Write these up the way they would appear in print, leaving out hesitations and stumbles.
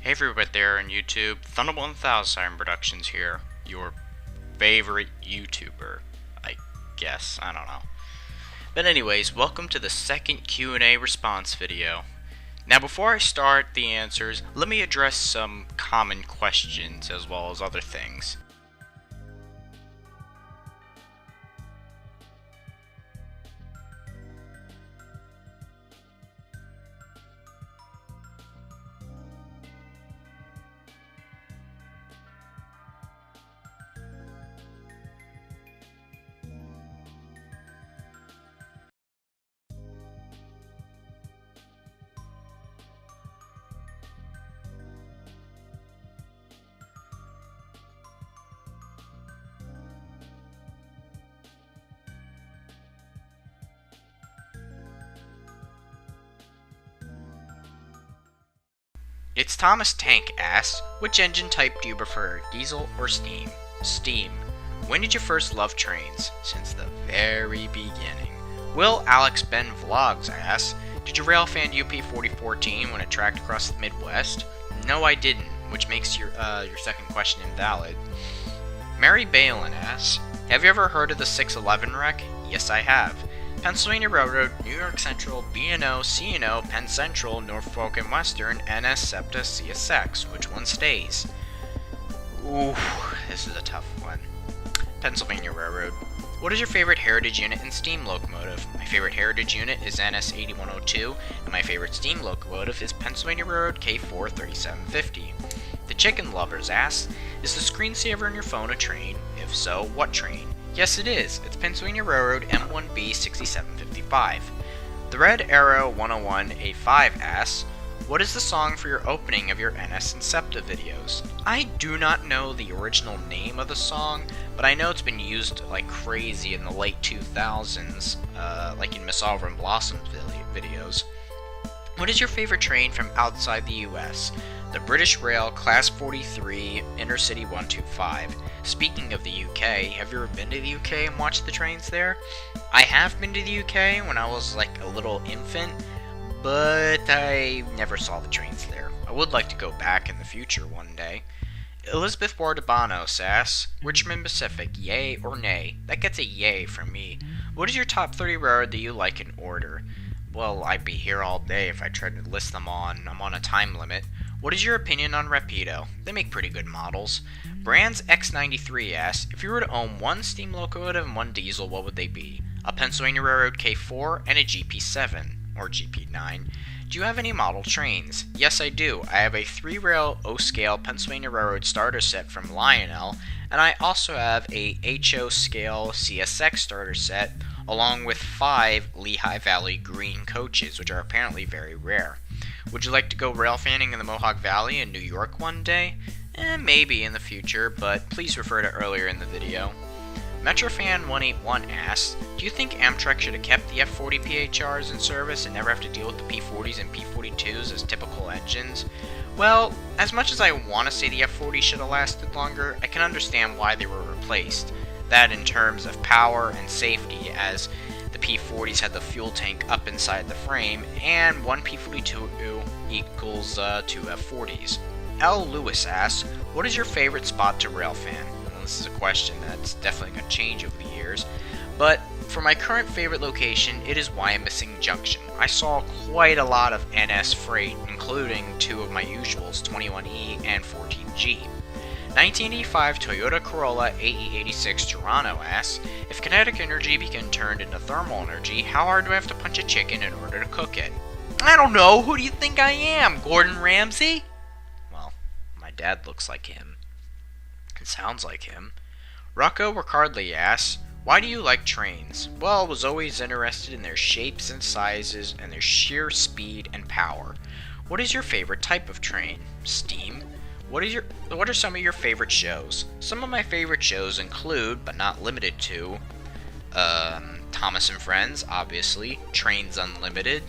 Hey everybody there on YouTube, Thunder 1000 Productions here, your favorite YouTuber, I guess, I don't know. But anyways, welcome to the second Q&A response video. Now before I start the answers, let me address some common questions as well as other things. It's Thomas Tank asks, which engine type do you prefer, diesel or steam? Steam. When did you first love trains? Since the very beginning. Will Alex Ben Vlogs asks, did you railfan UP 4014 when it tracked across the Midwest? No, I didn't, which makes your second question invalid. Mary Balin asks, have you ever heard of the 611 wreck? Yes, I have. Pennsylvania Railroad, New York Central, B&O, C&O, Penn Central, Norfolk and Western, NS, SEPTA, CSX. Which one stays? Ooh, this is a tough one. Pennsylvania Railroad. What is your favorite heritage unit and steam locomotive? My favorite heritage unit is NS 8102, and my favorite steam locomotive is Pennsylvania Railroad K4 3750. The Chicken Lovers asks, is the screensaver on your phone a train? If so, what train? Yes, it is. It's Pennsylvania Railroad M1B 6755. The Red Arrow 101A5 asks, what is the song for your opening of your NS and SEPTA videos? I do not know the original name of the song, but I know it's been used like crazy in the late 2000s, like in Miss Oliver and Blossom's videos. What is your favorite train from outside the US? The British Rail Class 43 Intercity 125. Speaking of the UK, have you ever been to the UK and watched the trains there? I have been to the UK when I was like a little infant, but I never saw the trains there. I would like to go back in the future one day. Elizabeth Bardabano asks, Richmond Pacific, yay or nay? That gets a yay from me. What is your top 30 railroad that you like in order? Well, I'd be here all day if I tried to list them on. I'm on a time limit. What is your opinion on Rapido? They make pretty good models. Brands X93 asks, if you were to own one steam locomotive and one diesel, what would they be? A Pennsylvania Railroad K4 and a GP7, or GP9. Do you have any model trains? Yes, I do. I have a 3-rail O-scale Pennsylvania Railroad starter set from Lionel, and I also have a HO scale CSX starter set, along with 5 Lehigh Valley green coaches, which are apparently very rare. Would you like to go railfanning in the Mohawk Valley in New York one day? Maybe in the future, but please refer to earlier in the video. Metrofan181 asks, do you think Amtrak should have kept the F40 PHRs in service and never have to deal with the P40s and P42s as typical engines? Well, as much as I want to say the F40 should have lasted longer, I can understand why they were replaced. That in terms of power and safety, as the P40s had the fuel tank up inside the frame, and one P42 equals 2 F40s. L. Lewis asks, what is your favorite spot to railfan? Well, this is a question that's definitely going to change over the years, but for my current favorite location, it is Wyomissing Junction. I saw quite a lot of NS freight, including 2 of my usuals, 21E and 14G. 1985 Toyota Corolla AE86 Toronto asks, if kinetic energy became turned into thermal energy, how hard do I have to punch a chicken in order to cook it? I don't know, who do you think I am, Gordon Ramsay? Well, my dad looks like him. It sounds like him. Rocco Ricardly asks, why do you like trains? Well, I was always interested in their shapes and sizes and their sheer speed and power. What is your favorite type of train? Steam? What are some of your favorite shows? Some of my favorite shows include, but not limited to, Thomas and Friends, obviously, Trains Unlimited,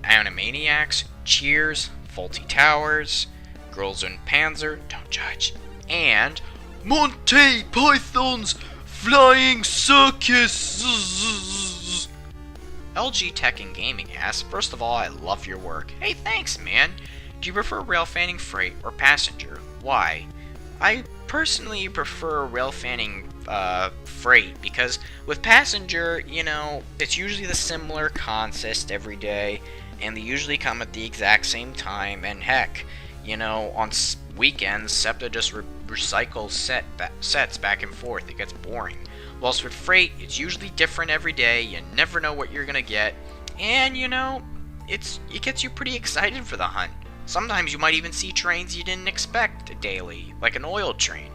Animaniacs, Cheers, Faulty Towers, Girls in Panzer, Don't Judge, and Monty Python's Flying Circus! LG Tech and Gaming asks, first of all, I love your work. Hey, thanks, man. Do you prefer railfanning freight or passenger? Why? I personally prefer railfanning freight because with passenger, it's usually the similar consist every day, and they usually come at the exact same time. And heck, on weekends, SEPTA just recycles sets back and forth. It gets boring. Whilst with freight, it's usually different every day. You never know what you're gonna get, and it gets you pretty excited for the hunt. Sometimes you might even see trains you didn't expect daily, like an oil train.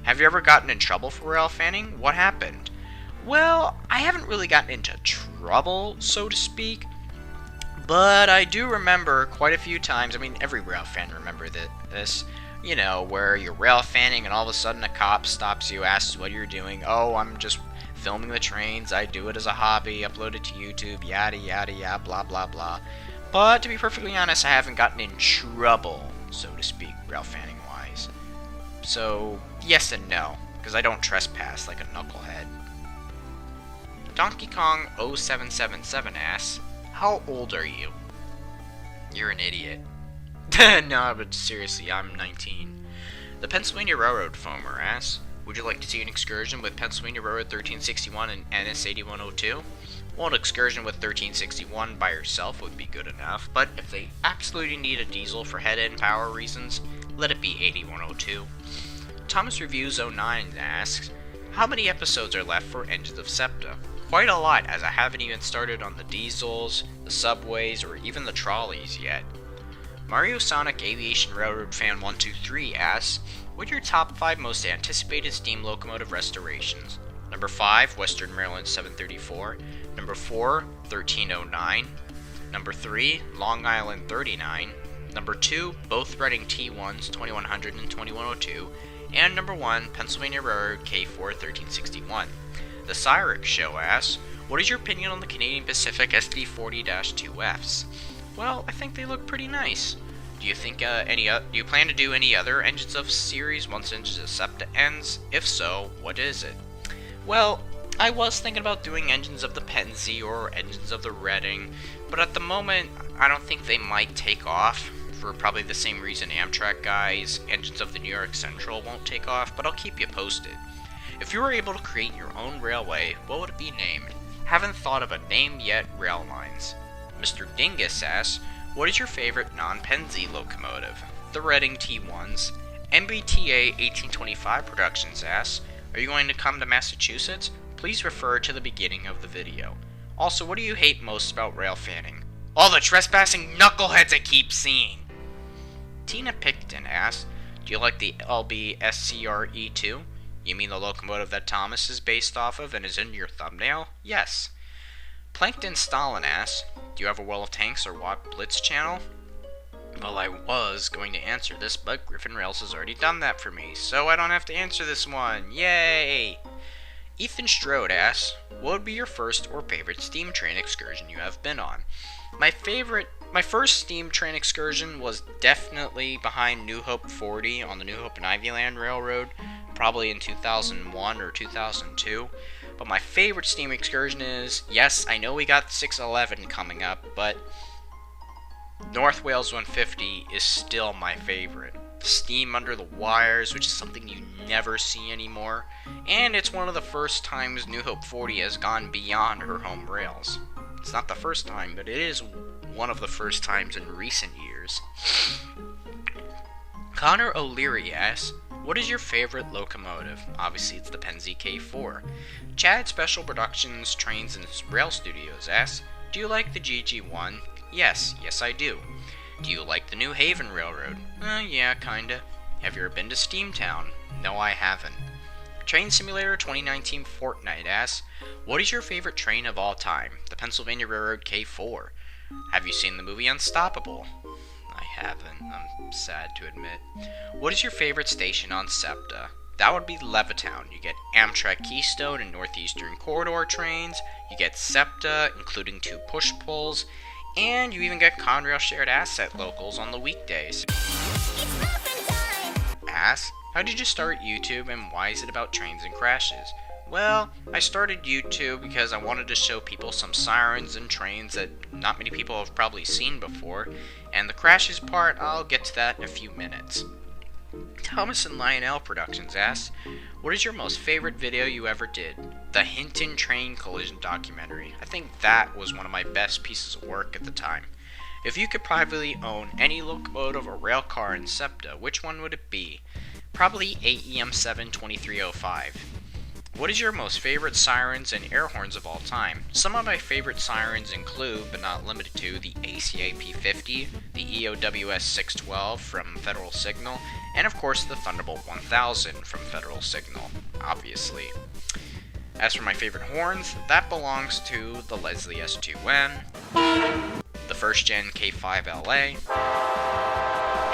Have you ever gotten in trouble for railfanning? What happened? Well, I haven't really gotten into trouble, so to speak, but I do remember quite a few times. I mean, every railfan remember this. Where you're railfanning and all of a sudden a cop stops you, asks what you're doing. Oh, I'm just filming the trains. I do it as a hobby, upload it to YouTube, yada yada yada, blah blah blah. But to be perfectly honest, I haven't gotten in trouble, so to speak, railfanning wise. So, yes and no, because I don't trespass like a knucklehead. Donkey Kong 0777 asks, how old are you? You're an idiot. No, but seriously, I'm 19. The Pennsylvania Railroad Foamer asks, would you like to see an excursion with Pennsylvania Railroad 1361 and NS 8102? Well, an excursion with 1361 by yourself would be good enough, but if they absolutely need a diesel for head-end power reasons, let it be 8102. Thomas Reviews 09 asks, how many episodes are left for Engines of SEPTA? Quite a lot, as I haven't even started on the diesels, the subways, or even the trolleys yet. Mario Sonic Aviation Railroad Fan 123 asks, what are your top 5 most anticipated steam locomotive restorations? Number 5, Western Maryland 734. Number 4, 1309. Number 3, Long Island 39. Number 2, both Reading T1s 2100 and 2102. And number 1, Pennsylvania Railroad K4 1361. The Cyrex Show asks, what is your opinion on the Canadian Pacific SD40-2Fs? Well, I think they look pretty nice. Do you think do you plan to do any other Engines of series once Engines of SEPTA ends? If so, what is it? Well, I was thinking about doing Engines of the Pennsy or Engines of the Reading, but at the moment, I don't think they might take off, for probably the same reason Amtrak guys, Engines of the New York Central won't take off, but I'll keep you posted. If you were able to create your own railway, what would it be named? Haven't thought of a name yet, rail lines. Mr. Dingus asks, what is your favorite non-Pennsy locomotive? The Reading T1s. MBTA 1825 Productions asks, are you going to come to Massachusetts? Please refer to the beginning of the video. Also, what do you hate most about railfanning? All the trespassing knuckleheads I keep seeing! Tina Picton asks, do you like the LB SCRE2? You mean the locomotive that Thomas is based off of and is in your thumbnail? Yes. Plankton Stalin asks, do you have a World of Tanks or Watt Blitz channel? Well, I was going to answer this, but Griffin Rails has already done that for me, so I don't have to answer this one. Yay! Ethan Strode asks, what would be your first or favorite steam train excursion you have been on? My first steam train excursion was definitely behind New Hope 40 on the New Hope and Ivyland Railroad, probably in 2001 or 2002. But my favorite steam excursion is, yes, I know we got 611 coming up, but North Wales 150 is still my favorite. Steam under the wires, which is something you never see anymore, and it's one of the first times New Hope 40 has gone beyond her home rails. It's not the first time, but it is one of the first times in recent years. Connor O'Leary asks, what is your favorite locomotive? Obviously it's the Pennsy K4. Chad Special Productions Trains and Rail Studios asks, do you like the GG1? Yes I do. Do you like the New Haven Railroad? Yeah, kinda. Have you ever been to Steamtown? No, I haven't. Train Simulator 2019 Fortnite asks, what is your favorite train of all time? The Pennsylvania Railroad K4. Have you seen the movie Unstoppable? I haven't, I'm sad to admit. What is your favorite station on SEPTA? That would be Levittown. You get Amtrak Keystone and Northeastern Corridor trains, you get SEPTA, including 2 push-pulls, and you even get Conrail Shared Asset locals on the weekdays. Ask, how did you start YouTube and why is it about trains and crashes? Well, I started YouTube because I wanted to show people some sirens and trains that not many people have probably seen before, and the crashes part, I'll get to that in a few minutes. Thomas and Lionel Productions asks, what is your most favorite video you ever did? The Hinton train collision documentary. I think that was one of my best pieces of work at the time. If you could privately own any locomotive or rail car in SEPTA, which one would it be? Probably AEM7 2305. What is your most favorite sirens and air horns of all time? Some of my favorite sirens include, but not limited to, the ACA P50, the EOWS 612 from Federal Signal, and of course the Thunderbolt 1000 from Federal Signal, obviously. As for my favorite horns, that belongs to the Leslie S2N, the first gen K5LA,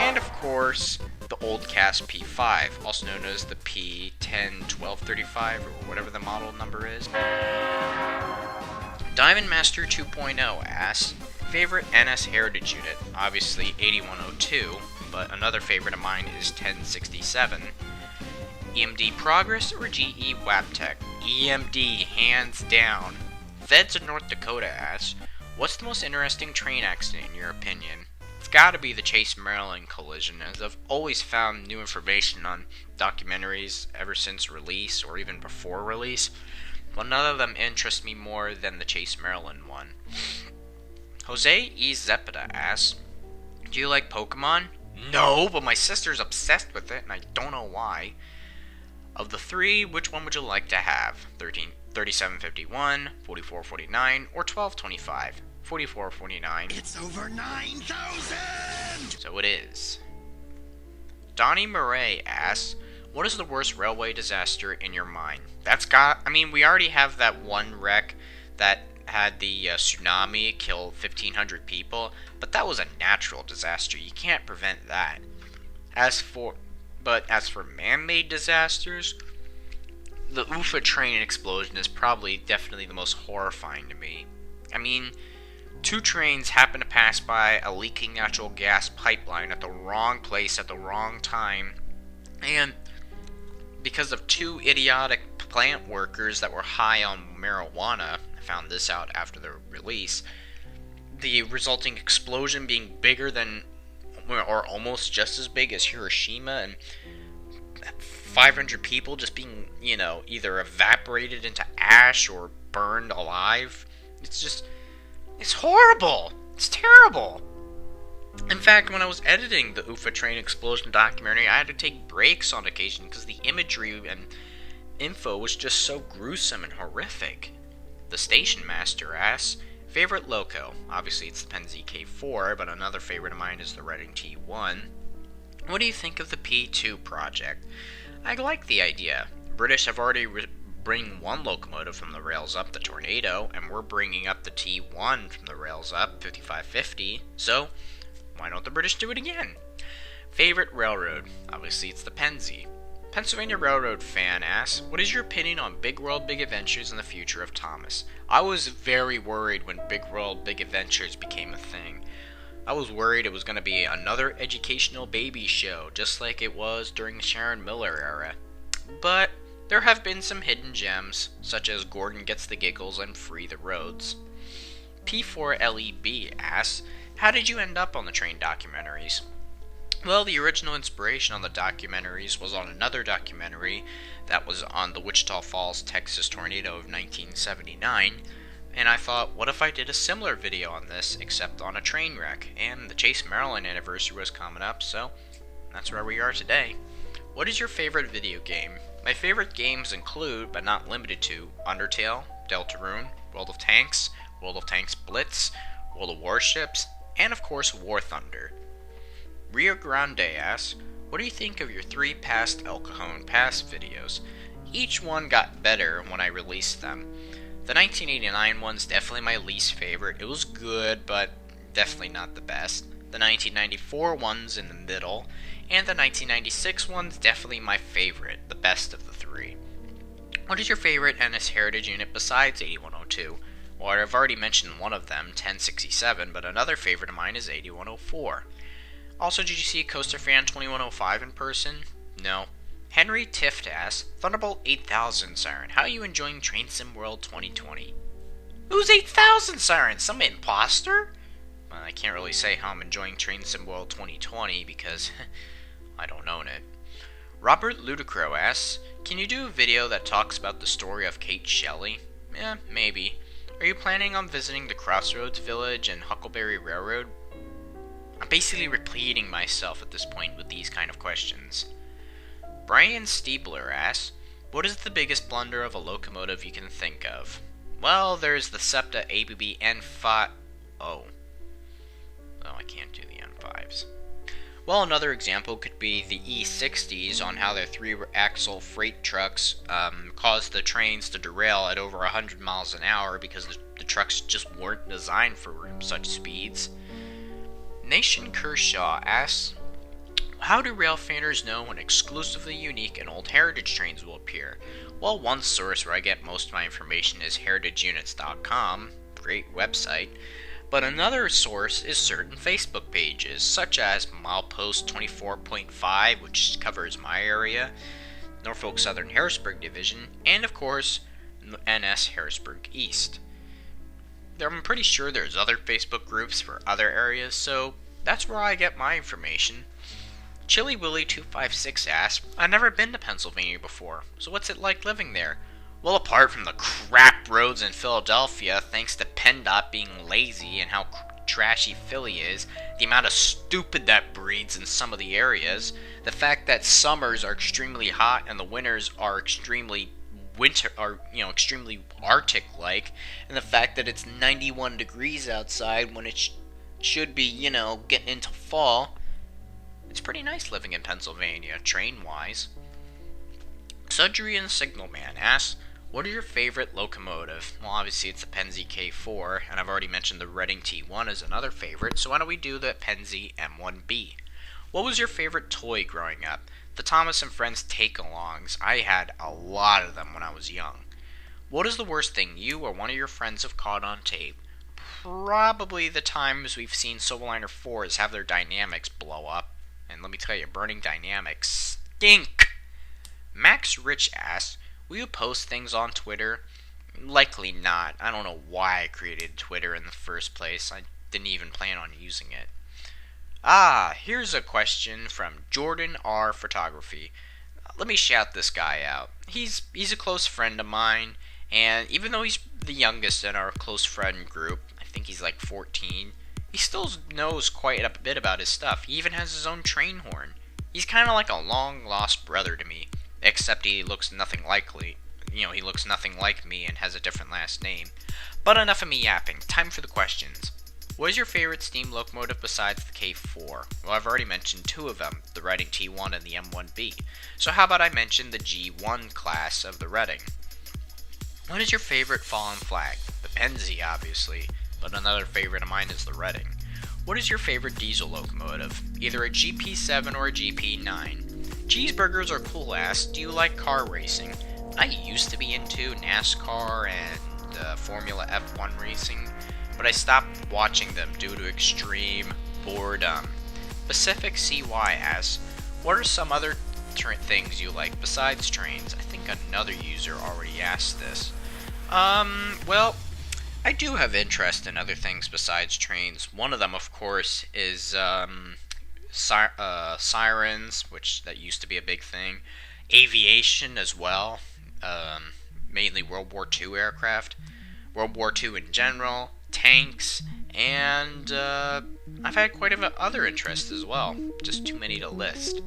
and of course the old cast P5, also known as the P101235 or whatever the model number is. Diamond Master 2.0 asks, favorite NS Heritage unit? Obviously 8102, but another favorite of mine is 1067. EMD Progress or GE Wabtec? EMD, hands down. Feds of North Dakota asks, what's the most interesting train accident in your opinion? It's gotta be the Chase Maryland collision, as I've always found new information on documentaries ever since release, or even before release, but none of them interest me more than the Chase Maryland one. Jose E. Zepeda asks, do you like Pokemon? No, but my sister's obsessed with it, and I don't know why. Of the three, which one would you like to have? 3751, 4449, or 1225? 4449. It's over 9,000! So it is. Donnie Murray asks, what is the worst railway disaster in your mind? We already have that one wreck that had the tsunami kill 1,500 people, but that was a natural disaster. You can't prevent that. As for man-made disasters, the UFA train explosion is definitely the most horrifying to me. Two trains happen to pass by a leaking natural gas pipeline at the wrong place at the wrong time, and because of two idiotic plant workers that were high on marijuana, I found this out after the release, the resulting explosion being bigger than, or almost just as big as Hiroshima, and 500 people just being, either evaporated into ash or burned alive. It's horrible. It's terrible. In fact, when I was editing the UFA train explosion documentary, I had to take breaks on occasion because the imagery and info was just so gruesome and horrific. The Station Master asks, favorite loco? Obviously it's the Penn ZK4, but another favorite of mine is the Reading T1. What do you think of the P2 project? I like the idea. British have already bring one locomotive from the rails up, the Tornado, and we're bringing up the T1 from the rails up, 5550, so why don't the British do it again? Favorite railroad? Obviously it's the Pennsy. Pennsylvania Railroad fan asks, what is your opinion on Big World Big Adventures and the future of Thomas? I was very worried when Big World Big Adventures became a thing. I was worried it was going to be another educational baby show, just like it was during the Sharon Miller era. But there have been some hidden gems, such as Gordon Gets the Giggles and Free the Roads. P4LEB asks, how did you end up on the train documentaries? Well, the original inspiration on the documentaries was on another documentary that was on the Wichita Falls, Texas tornado of 1979, and I thought, what if I did a similar video on this, except on a train wreck? And the Chase Maryland anniversary was coming up, so that's where we are today. What is your favorite video game? My favorite games include, but not limited to, Undertale, Deltarune, World of Tanks Blitz, World of Warships, and of course War Thunder. Rio Grande asks, what do you think of your 3 past El Cajon Pass videos? Each one got better when I released them. The 1989 one's definitely my least favorite. It was good, but definitely not the best. The 1994 one's in the middle, and the 1996 one's definitely my favorite, the best of the 3. What is your favorite NS Heritage unit besides 8102? Well, I've already mentioned one of them, 1067, but another favorite of mine is 8104. Also, did you see Coaster Fan 2105 in person? No. Henry Tift asks, Thunderbolt 8000 Siren, how are you enjoying Train Sim World 2020? Who's 8000 Siren? Some imposter? Well, I can't really say how I'm enjoying Train Sim World 2020 because I don't own it. Robert Ludicro asks, can you do a video that talks about the story of Kate Shelley? Maybe. Are you planning on visiting the Crossroads Village and Huckleberry Railroad? I'm basically repeating myself at this point with these kind of questions. Brian Stiebler asks, what is the biggest blunder of a locomotive you can think of? Well, there's the SEPTA ABB N5... Oh, I can't do the N5s. Well, another example could be the E60s on how their 3-axle freight trucks caused the trains to derail at over 100 miles an hour because the trucks just weren't designed for such speeds. Nation Kershaw asks, how do railfanners know when exclusively unique and old heritage trains will appear? Well, one source where I get most of my information is heritageunits.com, great website, but another source is certain Facebook pages, such as Milepost 24.5, which covers my area, Norfolk Southern Harrisburg Division, and of course, NS Harrisburg East. I'm pretty sure there's other Facebook groups for other areas, so that's where I get my information. Chili Willy 256 asks, I've never been to Pennsylvania before, so what's it like living there? Well, apart from the crap roads in Philadelphia, thanks to PennDOT being lazy and how trashy Philly is, the amount of stupid that breeds in some of the areas, the fact that summers are extremely hot and the winters are extremely extremely Arctic-like, and the fact that it's 91 degrees outside when it should be, getting into fall. It's pretty nice living in Pennsylvania, train-wise. Sudrian Signalman asks, what are your favorite locomotive? Well, obviously it's the Pennsy K4, and I've already mentioned the Reading T1 as another favorite, so why don't we do the Pennsy M1B? What was your favorite toy growing up? The Thomas and Friends take-alongs. I had a lot of them when I was young. What is the worst thing you or one of your friends have caught on tape? Probably the times we've seen Silverliner 4s have their dynamics blow up. And let me tell you, burning dynamics stink. Max Rich asks, will you post things on Twitter? Likely not. I don't know why I created Twitter in the first place. I didn't even plan on using it. Here's a question from Jordan R. Photography. Let me shout this guy out. He's a close friend of mine, and even though he's the youngest in our close friend group, I think he's like 14, he still knows quite a bit about his stuff. He even has his own train horn. He's kind of like a long-lost brother to me, except he looks nothing like me and has a different last name. But enough of me yapping. Time for the questions. What is your favorite steam locomotive besides the K4? Well, I've already mentioned two of them, the Reading T1 and the M1B. So how about I mention the G1 class of the Reading? What is your favorite fallen flag? The Pennsy, obviously, but another favorite of mine is the Reading. What is your favorite diesel locomotive? Either a GP7 or a GP9. Cheeseburgers are cool ass. Do you like car racing? I used to be into NASCAR and Formula F1 racing, but I stopped watching them due to extreme boredom. Pacific CY asks, what are some other things you like besides trains? I think another user already asked this. Well, I do have interest in other things besides trains. One of them, of course, is sirens, which that used to be a big thing. Aviation as well, mainly World War II aircraft. World War II in general, tanks, and I've had quite a other interests as well. Just too many to list.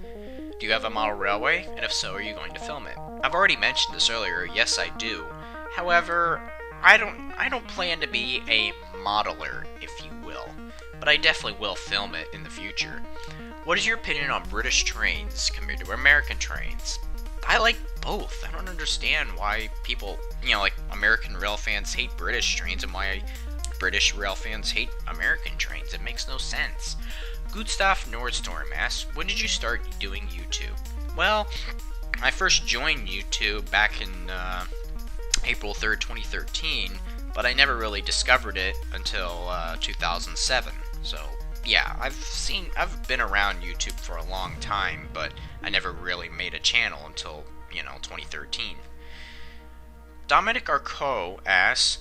Do you have a model railway? And if so, are you going to film it? I've already mentioned this earlier. Yes, I do. However, I don't plan to be a modeler, if you will, but I definitely will film it in the future. What is your opinion on British trains compared to American trains? I like both. I don't understand why people, like American rail fans hate British trains and why British rail fans hate American trains. It makes no sense. Gustav Nordstorm asks, when did you start doing YouTube? Well, I first joined YouTube back in April 3rd, 2013, but I never really discovered it until 2007. So yeah, I've been around YouTube for a long time, but I never really made a channel until, 2013. Dominic Arco asks,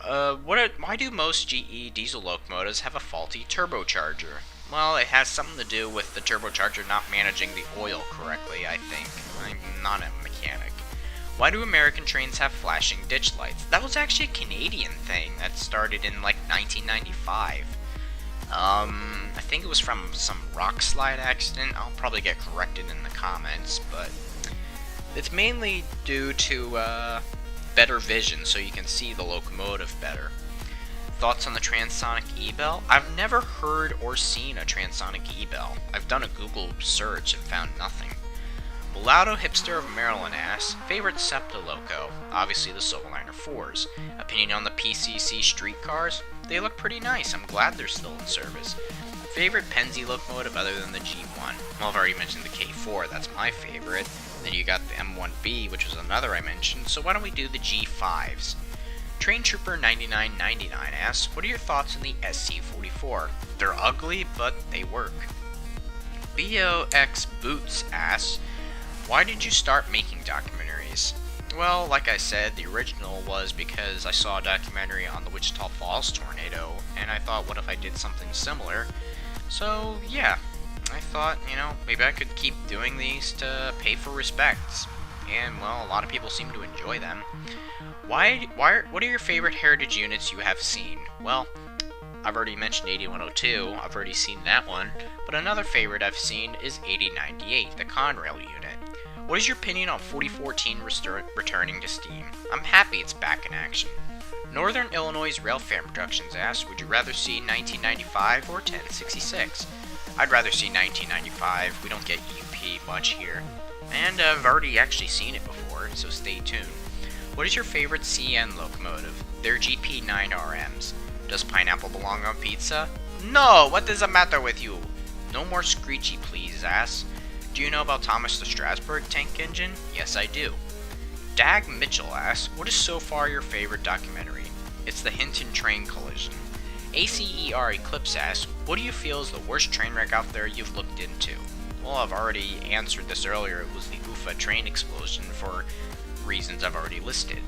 why do most GE diesel locomotives have a faulty turbocharger? Well, it has something to do with the turbocharger not managing the oil correctly, I think. I'm not a mechanic. Why do American trains have flashing ditch lights? That was actually a Canadian thing that started in like 1995. I think it was from some rock slide accident. I'll probably get corrected in the comments, but it's mainly due to better vision, so you can see the locomotive better. Thoughts on the transonic E-bell? I've never heard or seen a transonic E-bell. I've done a Google search and found nothing. Mulatto Hipster of Maryland asks, favorite SEPTA loco? Obviously the Solarliner 4s. Opinion on the PCC streetcars? They look pretty nice. I'm glad they're still in service. Favorite Penzi locomotive other than the G1? Well, I've already mentioned the K4. That's my favorite. Then you got the M1B, which was another I mentioned. So why don't we do the G5s? Train Trooper 9999 asks, what are your thoughts on the SC44? They're ugly, but they work. BOX Boots asks, why did you start making documentaries? Well, like I said, the original was because I saw a documentary on the Wichita Falls tornado, and I thought, what if I did something similar? So, yeah, I thought, maybe I could keep doing these to pay for respects. And, well, a lot of people seem to enjoy them. What are your favorite heritage units you have seen? Well, I've already mentioned 8102, I've already seen that one, but another favorite I've seen is 8098, the Conrail unit. What is your opinion on 4014 returning to Steam? I'm happy it's back in action. Northern Illinois Railfan Productions asks, would you rather see 1995 or 1066? I'd rather see 1995, we don't get UP much here. And I've already actually seen it before, so stay tuned. What is your favorite CN locomotive? They're GP9RMs. Does pineapple belong on pizza? No! What is the matter with you? No more screechy please, ass. Do you know about Thomas the Strasbourg tank engine? Yes, I do. Dag Mitchell asks, what is so far your favorite documentary? It's the Hinton train collision. ACER Eclipse asks, what do you feel is the worst train wreck out there you've looked into? Well, I've already answered this earlier. It was the UFA train explosion for reasons I've already listed.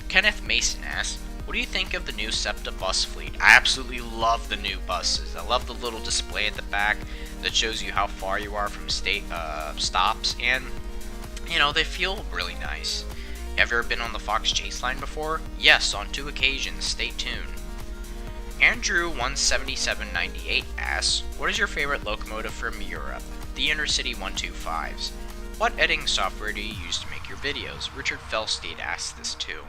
Kenneth Mason asks, what do you think of the new SEPTA bus fleet? I absolutely love the new buses. I love the little display at the back that shows you how far you are from stops, and, they feel really nice. Have you ever been on the Fox Chase line before? Yes, on 2 occasions. Stay tuned. Andrew17798 asks, what is your favorite locomotive from Europe? The Intercity 125s. What editing software do you use to make your videos? Richard Felstead asks this too.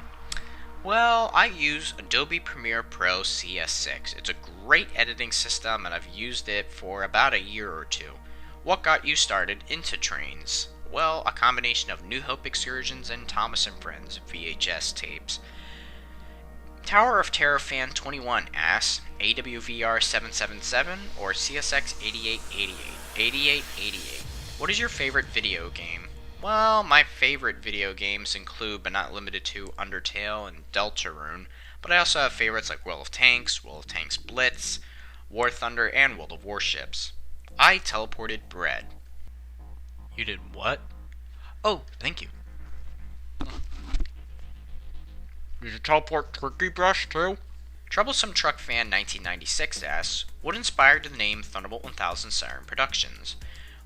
Well, I use Adobe Premiere Pro CS6. It's a great editing system, and I've used it for about a year or two. What got you started into trains? Well, a combination of New Hope excursions and Thomas and Friends VHS tapes. Tower of Terror Fan 21 asks, AWVR 777 or CSX 8888? 8888. What is your favorite video game? Well, my favorite video games include, but not limited to, Undertale and Deltarune, but I also have favorites like World of Tanks Blitz, War Thunder, and World of Warships. I teleported bread. You did what? Oh, thank you. Did you teleport Turkey Brush too? Troublesome Truck Fan 1996 asks, what inspired the name Thunderbolt 1000 Siren Productions?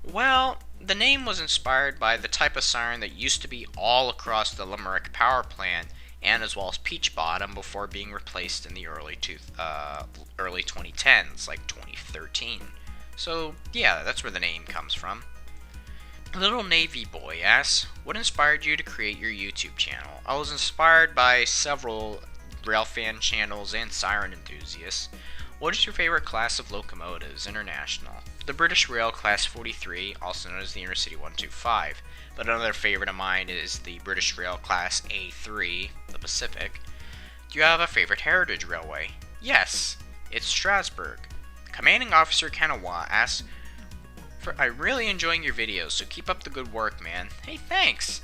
Well, the name was inspired by the type of siren that used to be all across the Limerick power plant, and as well as Peach Bottom, before being replaced in the early 2010s, like 2013. So, yeah, that's where the name comes from. Little Navy Boy asks, what inspired you to create your YouTube channel? I was inspired by several railfan channels and siren enthusiasts. What is your favorite class of locomotives, international? The British Rail Class 43, also known as the Intercity 125, but another favorite of mine is the British Rail Class A3, the Pacific. Do you have a favorite heritage railway? Yes, it's Strasbourg. Commanding Officer Kanawa asks, I'm really enjoying your videos, so keep up the good work, man. Hey, thanks!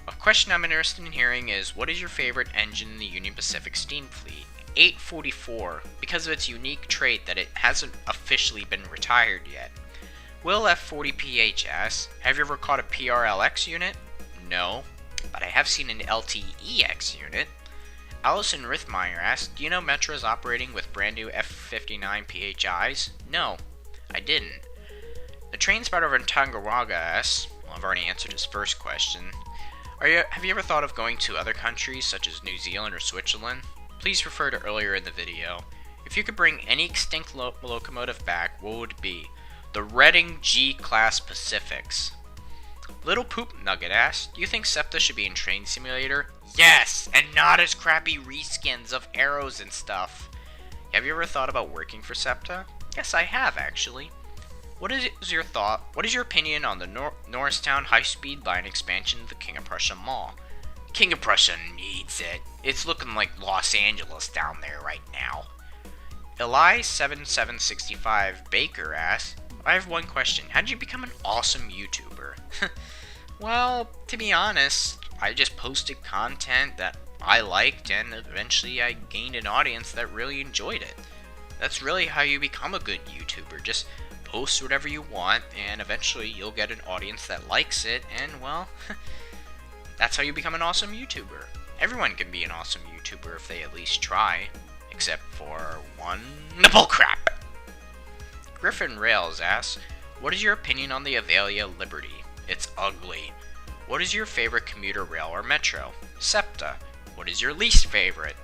A question I'm interested in hearing is, what is your favorite engine in the Union Pacific steam fleet? 844 because of its unique trait that it hasn't officially been retired yet. Will F40PH asks, have you ever caught a PRLX unit? No, but I have seen an LTEX unit. Allison Rithmeyer asks, do you know Metro is operating with brand new F59 PHIs? No, I didn't. The train spotter over in Tangaraga asks, well, I've already answered his first question. Have you ever thought of going to other countries such as New Zealand or Switzerland? Please refer to earlier in the video. If you could bring any extinct locomotive back, what would it be? The Reading G-Class Pacifics. Little Poop Nugget asks, do you think SEPTA should be in Train Simulator? Yes, and not as crappy reskins of arrows and stuff. Have you ever thought about working for SEPTA? Yes, I have, actually. What is your opinion on the Norristown high-speed line expansion of the King of Prussia Mall? King of Prussia needs it. It's looking like Los Angeles down there right now. Eli7765 Baker asks, I have one question. How did you become an awesome YouTuber? Well, to be honest, I just posted content that I liked and eventually I gained an audience that really enjoyed it. That's really how you become a good YouTuber. Just post whatever you want and eventually you'll get an audience that likes it and, well, that's how you become an awesome YouTuber. Everyone can be an awesome YouTuber if they at least try. Except for one bullcrap. Griffin Rails asks, what is your opinion on the Avalia Liberty? It's ugly. What is your favorite commuter rail or metro? SEPTA. What is your least favorite?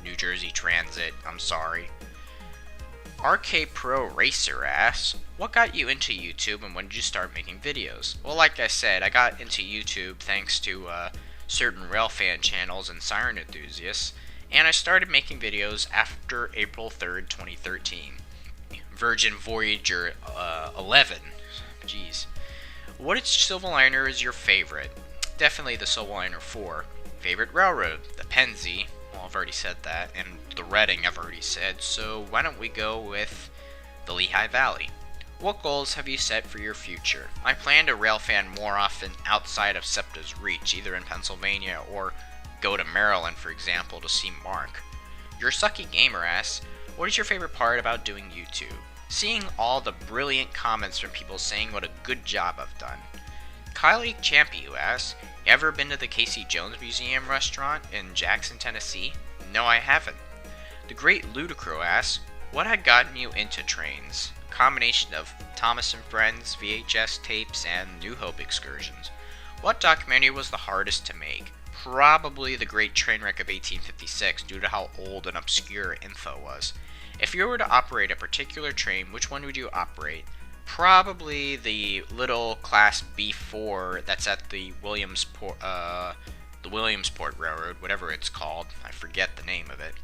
New Jersey Transit. I'm sorry. RK Pro Racer asks, what got you into YouTube and when did you start making videos? Well, like I said, I got into YouTube thanks to certain Railfan channels and siren enthusiasts, and I started making videos after April 3rd, 2013. Virgin Voyager 11. Jeez. What Silverliner is your favorite? Definitely the Silverliner 4. Favorite railroad? The Pennsy. Well, I've already said that. And the Reading I've already said. So why don't we go with the Lehigh Valley? What goals have you set for your future? I plan to railfan more often outside of SEPTA's reach, either in Pennsylvania or go to Maryland, for example, to see Mark. Your Sucky Gamer asks, what is your favorite part about doing YouTube? Seeing all the brilliant comments from people saying what a good job I've done. Kylie Champion asks, you ever been to the Casey Jones Museum restaurant in Jackson, Tennessee? No, I haven't. The Great Ludicro asks, what had gotten you into trains? Combination of Thomas and Friends, VHS tapes, and New Hope excursions. What documentary was the hardest to make? Probably The Great Trainwreck of 1856 due to how old and obscure info was. If you were to operate a particular train, which one would you operate? Probably the little Class B4 that's at the Williamsport Railroad, whatever it's called. I forget the name of it.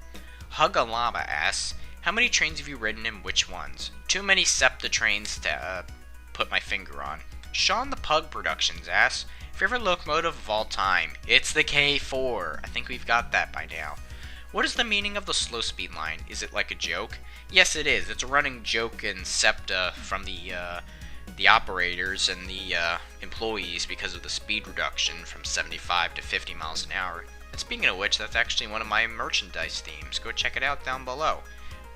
Hugalama asks, how many trains have you ridden and which ones? Too many SEPTA trains to put my finger on. Sean the Pug Productions asks, favorite locomotive of all time? It's the K4. I think we've got that by now. What is the meaning of the slow speed line? Is it like a joke? Yes, it is. It's a running joke in SEPTA from the operators and the employees because of the speed reduction from 75 to 50 miles an hour. And speaking of which, that's actually one of my merchandise themes. Go check it out down below.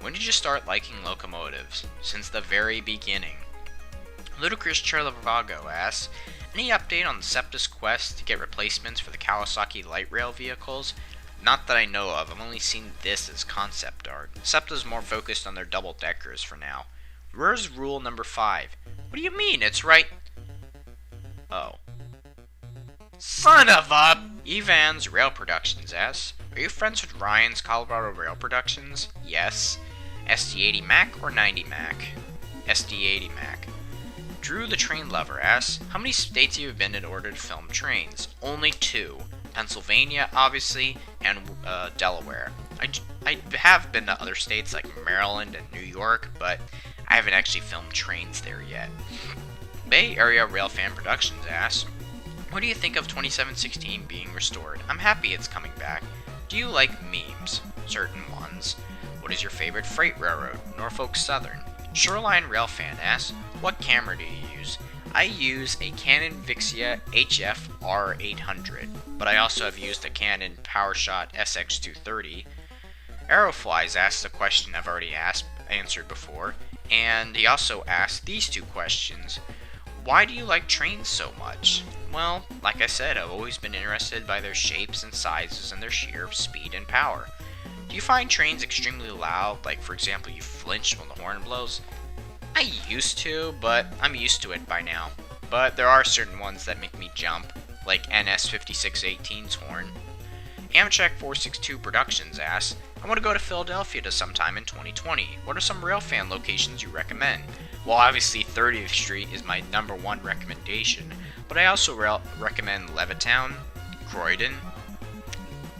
When did you start liking locomotives? Since the very beginning. Ludicrous Charlavago asks, any update on the SEPTA's quest to get replacements for the Kawasaki light rail vehicles? Not that I know of. I've only seen this as concept art. SEPTA's more focused on their double-deckers for now. Where's rule number 5? What do you mean? It's right... Oh. Son of a... Evan's Rail Productions asks, are you friends with Ryan's Colorado Rail Productions? Yes. SD80 Mac or 90 Mac? SD80 Mac. Drew the Train Lover asks, how many states have you been in order to film trains? Only 2. Pennsylvania, obviously, and Delaware. I have been to other states like Maryland and New York, but I haven't actually filmed trains there yet. Bay Area Railfan Productions asks, what do you think of 2716 being restored? I'm happy it's coming back. Do you like memes? Certain ones. What is your favorite freight railroad? Norfolk Southern. Shoreline Railfan asks, what camera do you use? I use a Canon Vixia HF R800, but I also have used a Canon PowerShot SX230. Aeroflies asked a question I've already answered before, and he also asked these two questions. Why do you like trains so much? Well, like I said, I've always been interested by their shapes and sizes and their sheer speed and power. Do you find trains extremely loud, like for example you flinch when the horn blows? I used to, but I'm used to it by now. But there are certain ones that make me jump, like NS 5618's horn. Amtrak 462 Productions asks, I want to go to Philadelphia to sometime in 2020. What are some railfan locations you recommend? Well, obviously 30th Street is my #1 recommendation, but I also recommend Levittown, Croydon,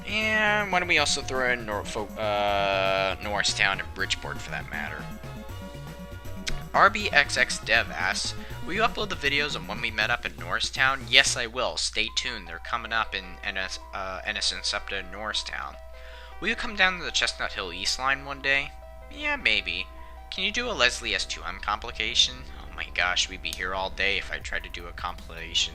and why don't we also throw in Norristown and Bridgeport for that matter. RBXX Dev asks, will you upload the videos of when we met up in Norristown? Yes, I will. Stay tuned. They're coming up in NS and SEPTA in Norristown. Will you come down to the Chestnut Hill East Line one day? Yeah, maybe. Can you do a Leslie S2M complication? Oh my gosh, we'd be here all day if I tried to do a compilation.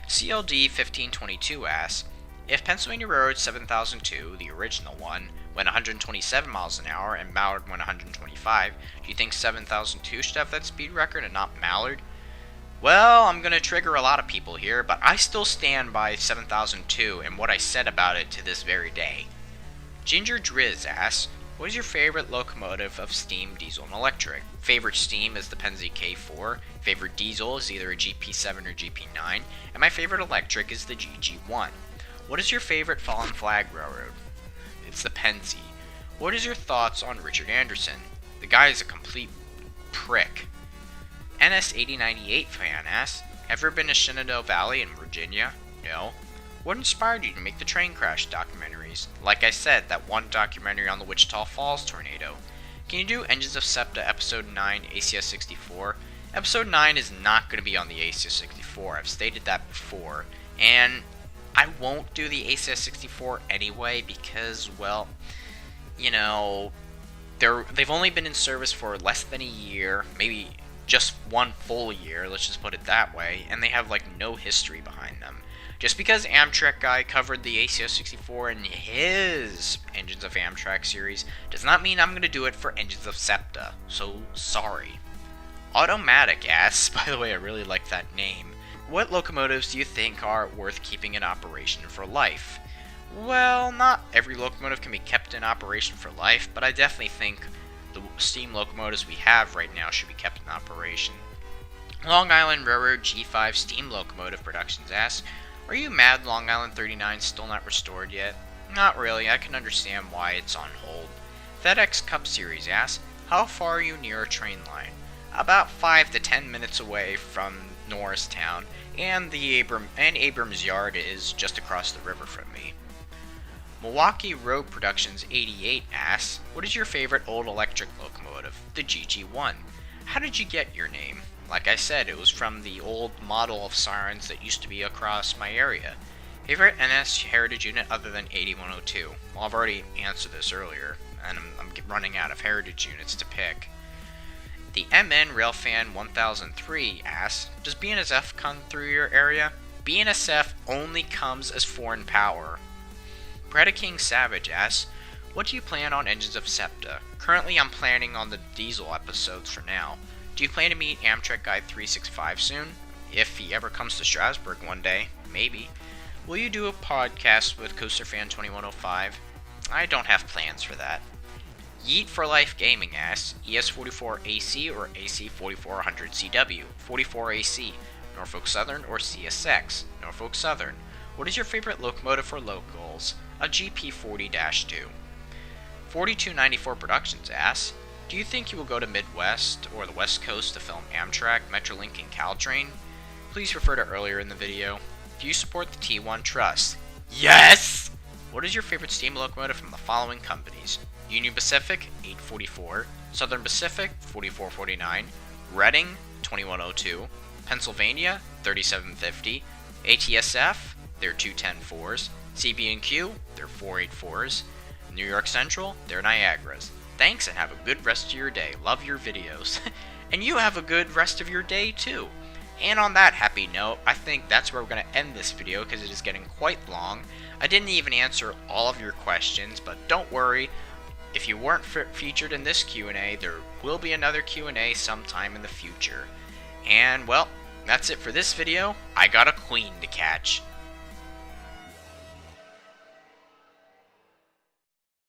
CLD 1522 asks, if Pennsylvania Railroad 7002, the original one, went 127 miles an hour and Mallard went 125, do you think 7002 should have that speed record and not Mallard? Well, I'm going to trigger a lot of people here, but I still stand by 7002 and what I said about it to this very day. Ginger Driz asks, what is your favorite locomotive of steam, diesel, and electric? Favorite steam is the Pennsy K4, favorite diesel is either a GP7 or GP9, and my favorite electric is the GG1. What is your favorite fallen flag railroad? It's the Pennsy. What is your thoughts on Richard Anderson? The guy is a complete prick. NS8098 fan asks, ever been to Shenandoah Valley in Virginia? No. What inspired you to make the train crash documentaries? Like I said, that one documentary on the Wichita Falls tornado. Can you do Engines of SEPTA Episode 9 ACS 64? Episode 9 is not going to be on the ACS 64. I've stated that before. And I won't do the ACS 64 anyway because, well, you know, they've only been in service for less than a year, maybe just one full year, let's just put it that way, and they have like no history behind them. Just because Amtrak guy covered the ACS 64 in his Engines of Amtrak series does not mean I'm going to do it for Engines of SEPTA, so sorry. Automatic asks, by the way, I really like that name, what locomotives do you think are worth keeping in operation for life? Well, not every locomotive can be kept in operation for life, but I definitely think the steam locomotives we have right now should be kept in operation. Long Island Railroad G5 Steam Locomotive Productions asks, are you mad Long Island 39 still not restored yet? Not really, I can understand why it's on hold. FedEx Cup Series asks, how far are you near a train line? About 5 to 10 minutes away from Norristown, and Abrams Yard is just across the river from me. Milwaukee Road Productions 88 asks, what is your favorite old electric locomotive? The GG1. How did you get your name? Like I said, it was from the old model of sirens that used to be across my area. Favorite NS heritage unit other than 8102? Well, I've already answered this earlier, and I'm running out of heritage units to pick. The MN Railfan 1003 asks, does BNSF come through your area? BNSF only comes as foreign power. Predaking Savage asks, what do you plan on Engines of SEPTA? Currently I'm planning on the diesel episodes for now. Do you plan to meet Amtrak Guy 365 soon? If he ever comes to Strasbourg one day, maybe. Will you do a podcast with CoasterFan 2105? I don't have plans for that. Yeet for Life Gaming asks, ES44AC or AC4400 CW? 44AC, Norfolk Southern or CSX? Norfolk Southern. What is your favorite locomotive for locals? A GP40-2. 4294 Productions asks, do you think you will go to Midwest or the West Coast to film Amtrak, Metrolink, and Caltrain? Please refer to earlier in the video. Do you support the T1 Trust? Yes! What is your favorite steam locomotive from the following companies? Union Pacific, 844, Southern Pacific, 4449, Reading, 2102, Pennsylvania, 3750, ATSF, their 210-4s, CB&Q, their 484s, New York Central, their Niagaras. Thanks and have a good rest of your day. Love your videos. And you have a good rest of your day too. And on that happy note, I think that's where we're going to end this video because it is getting quite long. I didn't even answer all of your questions, but don't worry. if you weren't featured in this Q&A, there will be another Q&A sometime in the future. And, well, that's it for this video. I got a queen to catch.